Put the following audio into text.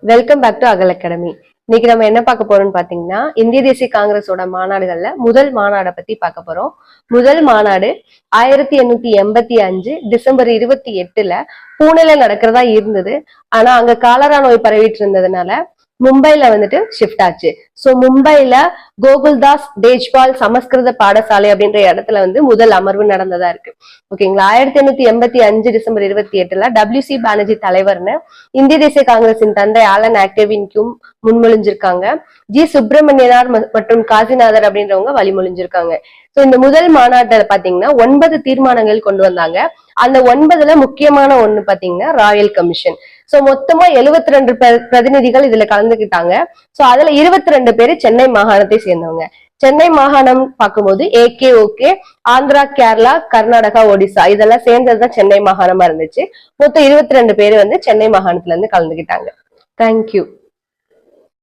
Welcome back to அகல் academy. இன்னைக்கு நம்ம என்ன பார்க்க போறோம்னு பாத்தீங்கன்னா, இந்திய தேசிய காங்கிரஸோட மாநாடுகள்ல முதல் மாநாடை பத்தி பார்க்க போறோம். முதல் மாநாடு 1885 டிசம்பர் 28 பூனேல நடக்கிறதா இருந்தது. ஆனா அங்க காலரா நோய் பரவிட்டு இருந்ததுனால மும்பைல வந்துட்டு ஷிஃப்ட் ஆச்சு. சோ மும்பைல கோகுல்தாஸ் தேஜ்பால் சமஸ்கிருத பாடசாலை அப்படின்ற இடத்துல முதல் அமர்வு நடந்ததா இருக்கு. ஓகேங்களா. 1885 டிசம்பர் 28 WC பானர்ஜி தலைவர்னு இந்திய தேசிய காங்கிரசின் தந்தை ஆலன் ஆக்டேவின்கும் முன்மொழிஞ்சிருக்காங்க. ஜி சுப்பிரமணியனார் மற்றும் காசிநாதர் அப்படின்றவங்க வழிமொழிஞ்சிருக்காங்க. சோ இந்த முதல் மாநாட்டில் பாத்தீங்கன்னா 9 தீர்மானங்கள் கொண்டு வந்தாங்க. அந்த 9ல முக்கியமான ஒண்ணு பாத்தீங்கன்னா ராயல் கமிஷன். சோ மொத்தமா 72 பிரதிநிதிகள் இதுல கலந்துக்கிட்டாங்க. சோ அதுல 22 பேரு சென்னை மாகாணத்தை சேர்ந்தவங்க. சென்னை மாகாணம் பார்க்கும்போது AKOK, ஆந்திரா, கேரளா, கர்நாடகா, ஒடிசா இதெல்லாம் சேர்ந்ததுதான் சென்னை மாகாணமா இருந்துச்சு. மொத்தம் 22 பேரு சென்னை மாகாணத்துல இருந்து கலந்துக்கிட்டாங்க. தேங்க்யூ.